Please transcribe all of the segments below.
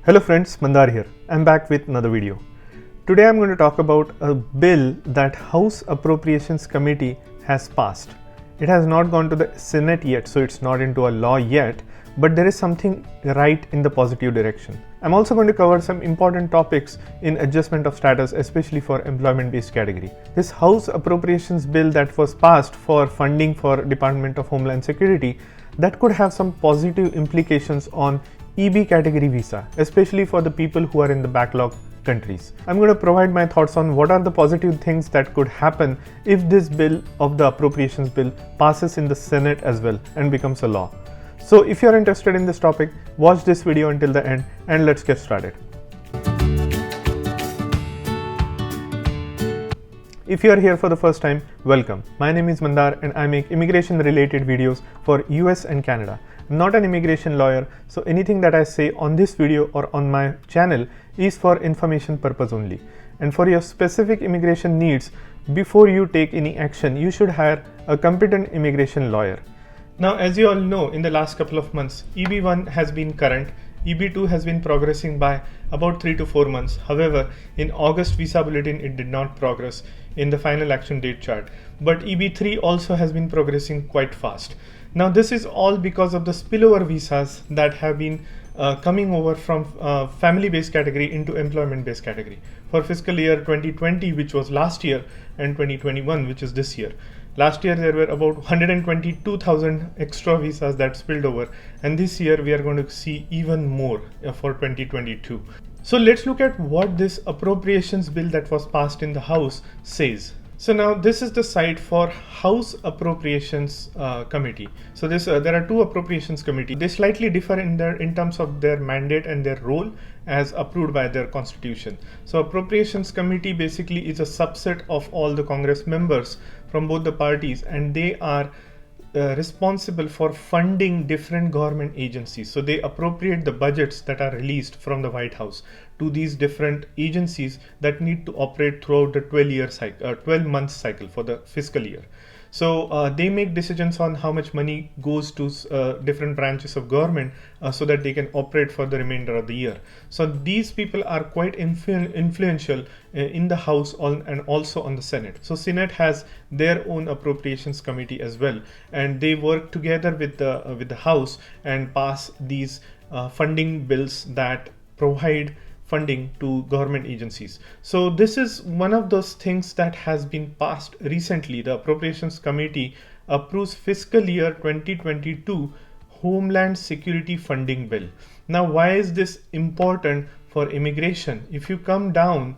Hello friends, Mandar here. I'm back with another video. Today I'm going to talk about a bill that House Appropriations Committee has passed. It has not gone to the Senate yet, so it's not into a law yet, but there is something right in the positive direction. I'm also going to cover some important topics in adjustment of status, especially for employment-based category. This House Appropriations Bill that was passed for funding for Department of Homeland Security, that could have some positive implications on EB category visa, especially for the people who are in the backlog countries. I'm going to provide my thoughts on what are the positive things that could happen if this bill of the appropriations bill passes in the Senate as well and becomes a law. So if you're interested in this topic, watch this video until the end and let's get started. If you are here for the first time, welcome. My name is Mandar and I make immigration related videos for US and Canada. I'm not an immigration lawyer, so anything that I say on this video or on my channel is for information purpose only. And for your specific immigration needs, before you take any action, you should hire a competent immigration lawyer. Now, as you all know, in the last couple of months, EB1 has been current. EB2 has been progressing by about 3 to 4 months. However, in August visa bulletin, it did not progress in the final action date chart. But EB3 also has been progressing quite fast. Now, this is all because of the spillover visas that have been coming over from family-based category into employment-based category for fiscal year 2020, which was last year, and 2021, which is this year. Last year, there were about 122,000 extra visas that spilled over, and this year we are going to see even more for 2022. So let's look at what this appropriations bill that was passed in the House says. So now this is the site for House Appropriations Committee. So there are two appropriations committee. They slightly differ in terms of their mandate and their role as approved by their constitution. So Appropriations Committee basically is a subset of all the Congress members from both the parties, and they are responsible for funding different government agencies. So they appropriate the budgets that are released from the White House to these different agencies that need to operate throughout the 12-month cycle for the fiscal year. So they make decisions on how much money goes to different branches of government so that they can operate for the remainder of the year. So these people are quite influential in the House and also on the Senate. So Senate has their own appropriations committee as well, and they work together with the House and pass these funding bills that provide funding to government agencies. So this is one of those things that has been passed recently. The Appropriations Committee approves fiscal year 2022 Homeland Security Funding Bill. Now, why is this important for immigration? If you come down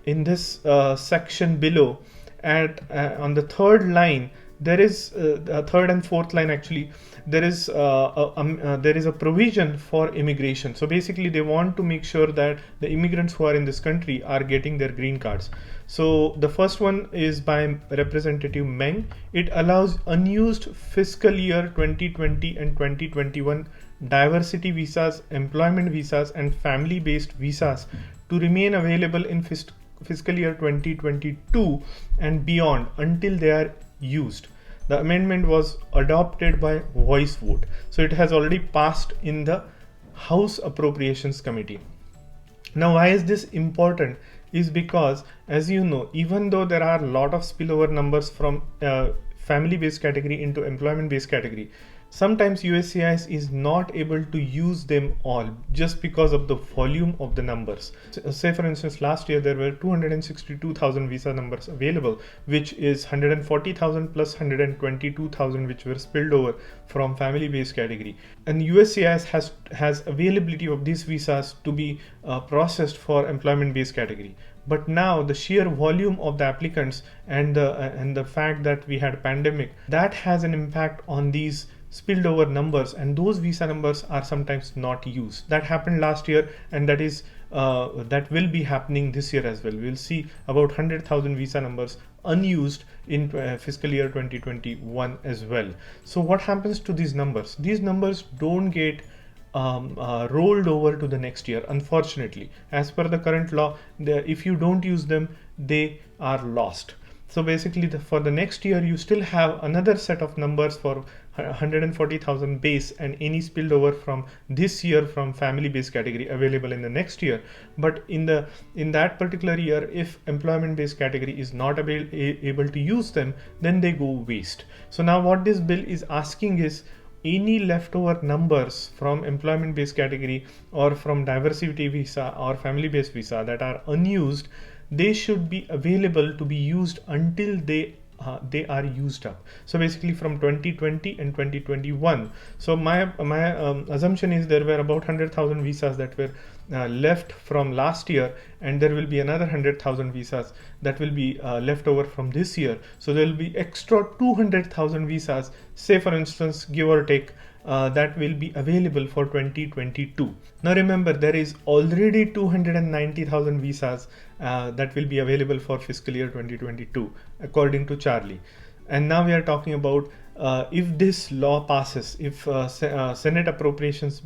in this section below, on the third line, there is third and fourth line actually, there is a provision for immigration. So basically they want to make sure that the immigrants who are in this country are getting their green cards. So the first one is by Representative Meng. It allows unused fiscal year 2020 and 2021 diversity visas, employment visas and family-based visas to remain available in fiscal year 2022 and beyond until they are used. The amendment was adopted by voice vote. So it has already passed in the House Appropriations Committee. Now, why is this important? Is because, as you know, even though there are a lot of spillover numbers from family-based category into employment-based category, sometimes USCIS is not able to use them all just because of the volume of the numbers. Say for instance, last year there were 262,000 visa numbers available, which is 140,000 plus 122,000 which were spilled over from family-based category. And USCIS has availability of these visas to be processed for employment-based category. But now the sheer volume of the applicants and the fact that we had a pandemic, that has an impact on these spilled over numbers, and those visa numbers are sometimes not used. That happened last year, and that will be happening this year as well. We'll see about 100,000 visa numbers unused in fiscal year 2021 as well. So what happens to these numbers? These numbers don't get rolled over to the next year, unfortunately. As per the current law, if you don't use them, they are lost. So basically for the next year, you still have another set of numbers for 140,000 base and any spilled over from this year from family based category available in the next year. But in that particular year, if employment based category is not able to use them, then they go waste. So now what this bill is asking is any leftover numbers from employment based category or from diversity visa or family based visa that are unused, they should be available to be used until they are used up. So basically from 2020 and 2021. So my assumption is there were about 100,000 visas that were left from last year, and there will be another 100,000 visas that will be left over from this year. So there will be extra 200,000 visas, say for instance, give or take, that will be available for 2022. Now remember, there is already 290,000 visas that will be available for fiscal year 2022 according to Charlie. And now we are talking about if this law passes, if Senate Appropriations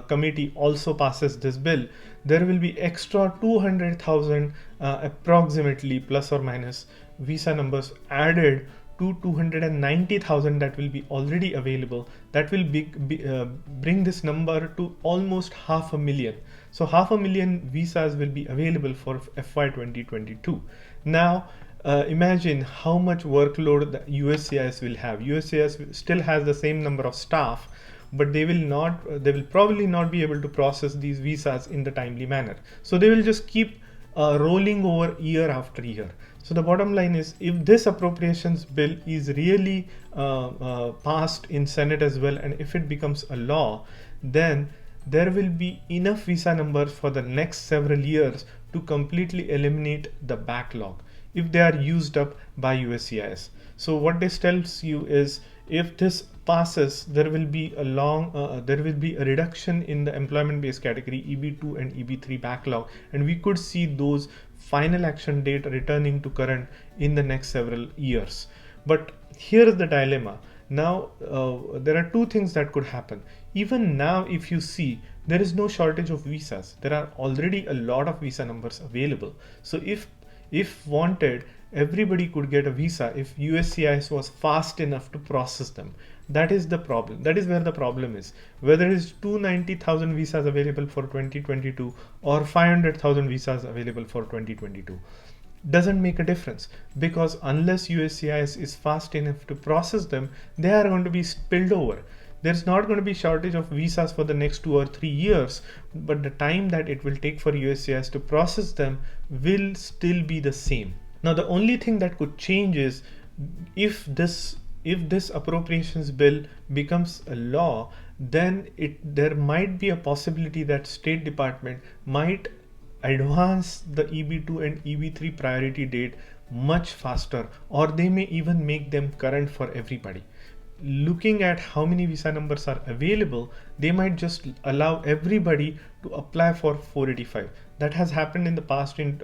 Committee also passes this bill, there will be extra 200,000 approximately plus or minus visa numbers added to 290,000 that will be already available. That will bring this number to almost 500,000. So 500,000 visas will be available for FY 2022. Now imagine how much workload the USCIS will have. USCIS still has the same number of staff, but they will probably not be able to process these visas in the timely manner. So they will just keep rolling over year after year. So the bottom line is, if this appropriations bill is really passed in Senate as well, and if it becomes a law, then there will be enough visa numbers for the next several years to completely eliminate the backlog if they are used up by USCIS. So what this tells you is, if this passes, there will be a reduction in the employment based category EB2 and EB3 backlog, and we could see those final action date returning to current in the next several years. But here is the dilemma. Now there are two things that could happen. Even now, if you see, there is no shortage of visas. There are already a lot of visa numbers available. So if wanted, everybody could get a visa if USCIS was fast enough to process them. That is the problem. That is where the problem is. Whether it is 290,000 visas available for 2022 or 500,000 visas available for 2022 doesn't make a difference, because unless USCIS is fast enough to process them, they are going to be spilled over. There's not going to be shortage of visas for the next 2 or 3 years, but the time that it will take for USCIS to process them will still be the same. Now the only thing that could change is if this appropriations bill becomes a law, then there might be a possibility that State Department might advance the EB2 and EB3 priority date much faster, or they may even make them current for everybody. Looking at how many visa numbers are available, they might just allow everybody to apply for 485. That has happened in the past in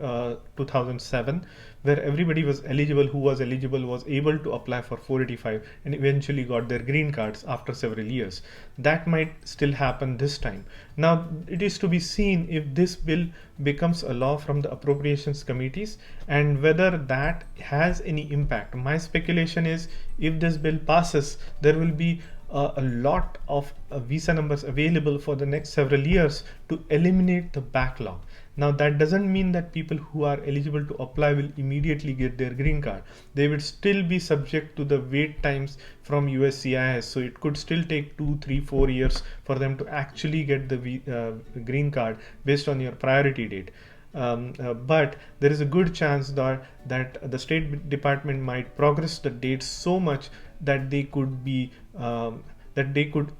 2007, where everybody was eligible who was eligible was able to apply for 485 and eventually got their green cards after several years. That might still happen this time. Now it is to be seen if this bill becomes a law from the appropriations committees and whether that has any impact. My speculation is, if this bill passes, there will be a lot of visa numbers available for the next several years to eliminate the backlog. Now that doesn't mean that people who are eligible to apply will immediately get their green card. They would still be subject to the wait times from USCIS. So it could still take 2, 3, 4 years for them to actually get the green card based on your priority date. But there is a good chance that the State Department might progress the dates so much that they could be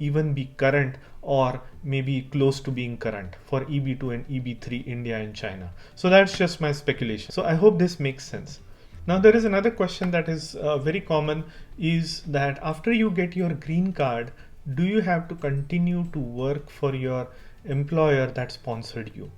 even be current or maybe close to being current for EB2 and EB3 India and China. So that's just my speculation. So I hope this makes sense. Now there is another question that is very common, is that after you get your green card, do you have to continue to work for your employer that sponsored you?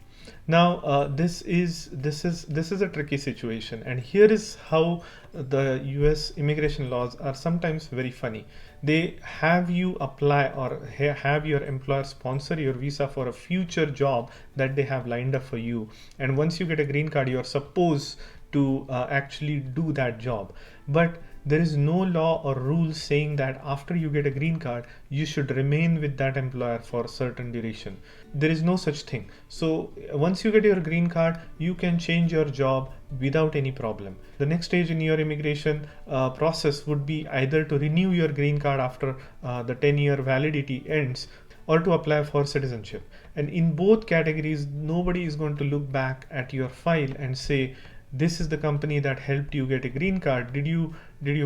Now this is a tricky situation, and here is how the US immigration laws are sometimes very funny. They have you apply or have your employer sponsor your visa for a future job that they have lined up for you, and once you get a green card, you are supposed to actually do that job. But There is no law or rule saying that after you get a green card, you should remain with that employer for a certain duration. There is no such thing. So once you get your green card, you can change your job without any problem. The next stage in your immigration process would be either to renew your green card after the 10-year validity ends, or to apply for citizenship. And in both categories, nobody is going to look back at your file and say, this is the company that helped you get a green card. Did you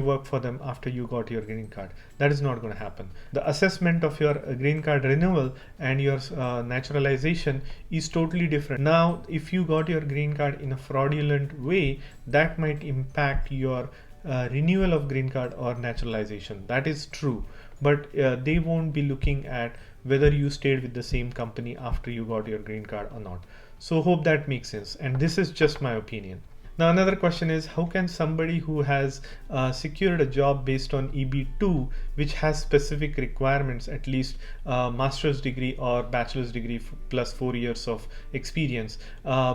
work for them after you got your green card? That is not going to happen. The assessment of your green card renewal and your naturalization is totally different. Now, if you got your green card in a fraudulent way, that might impact your renewal of green card or naturalization. That is true, but they won't be looking at whether you stayed with the same company after you got your green card or not. So hope that makes sense, and this is just my opinion. Now another question is, how can somebody who has secured a job based on EB2, which has specific requirements, at least master's degree or bachelor's degree plus 4 years of experience,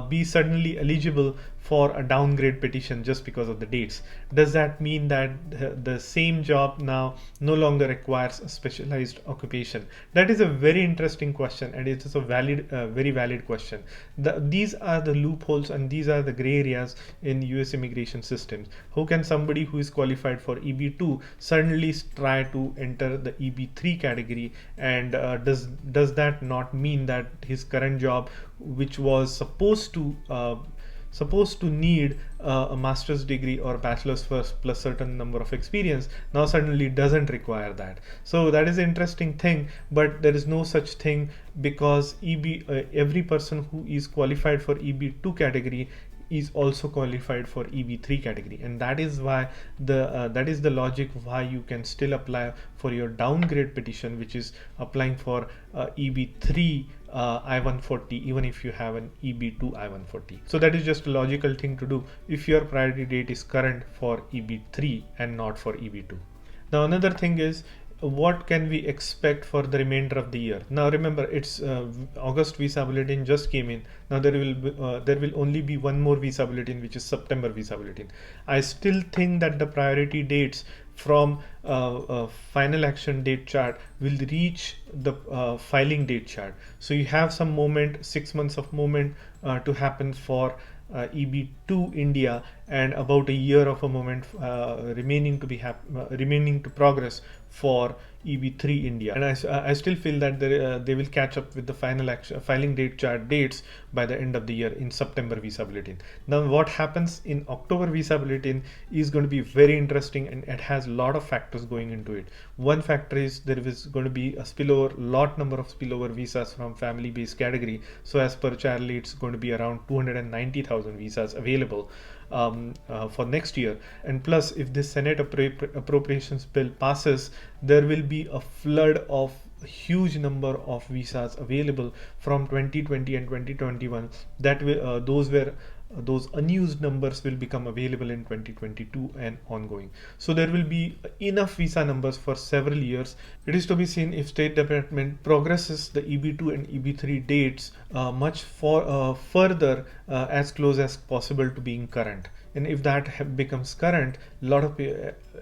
be suddenly eligible for a downgrade petition just because of the dates? Does that mean that the same job now no longer requires a specialized occupation? That is a very interesting question, and it is a valid, very valid question. These are the loopholes and these are the gray areas in US immigration systems. How can somebody who is qualified for EB2 suddenly try to enter the EB3 category, and does that not mean that his current job, which was supposed to need a master's degree or bachelor's first plus certain number of experience, now suddenly doesn't require that? So that is an interesting thing, but there is no such thing, because every person who is qualified for EB2 category is also qualified for EB3 category, and that is why that is the logic why you can still apply for your downgrade petition, which is applying for EB3 I-140 even if you have an EB2 I-140. So that is just a logical thing to do if your priority date is current for EB3 and not for EB2. Now another thing is, what can we expect for the remainder of the year? Now remember, it's August visa bulletin just came in. Now there will only be one more visa bulletin, which is September visa bulletin. I still think that the priority dates from final action date chart will reach the filing date chart. So you have some moment, 6 months of moment to happen for EB2 India, and about a year of a moment remaining to progress for EB3 India. And I still feel that they will catch up with the final filing date chart dates by the end of the year in September visa bulletin. Now what happens in October visa bulletin is going to be very interesting, and it has a lot of factors going into it. One factor is there is going to be a number of spillover visas from family based category. So as per Charlie, it's going to be around 290,000 visas available for next year. And plus, if this Senate appropriations bill passes, there will be a flood of huge number of visas available from 2020 and 2021 that will those unused numbers will become available in 2022 and ongoing. So there will be enough visa numbers for several years. It is to be seen if State Department progresses the EB2 and EB3 dates much further as close as possible to being current. And if that becomes current,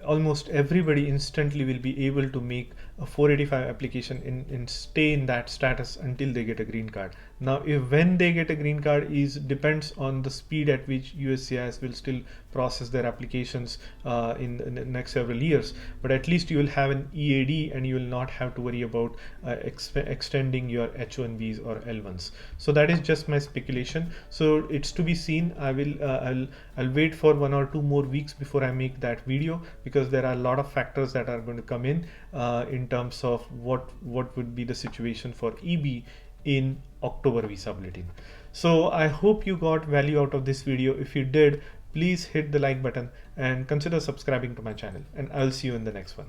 almost everybody instantly will be able to make a 485 application and stay in that status until they get a green card. Now, when they get a green card depends on the speed at which USCIS will still process their applications in the next several years. But at least you will have an EAD, and you will not have to worry about extending your H1Bs or L1s. So that is just my speculation. So it's to be seen. I'll wait for 1 or 2 more weeks before I make that video, because there are a lot of factors that are going to come in terms of what would be the situation for EB in October visa bulletin. So I hope you got value out of this video. If you did, please hit the like button and consider subscribing to my channel, and I'll see you in the next one.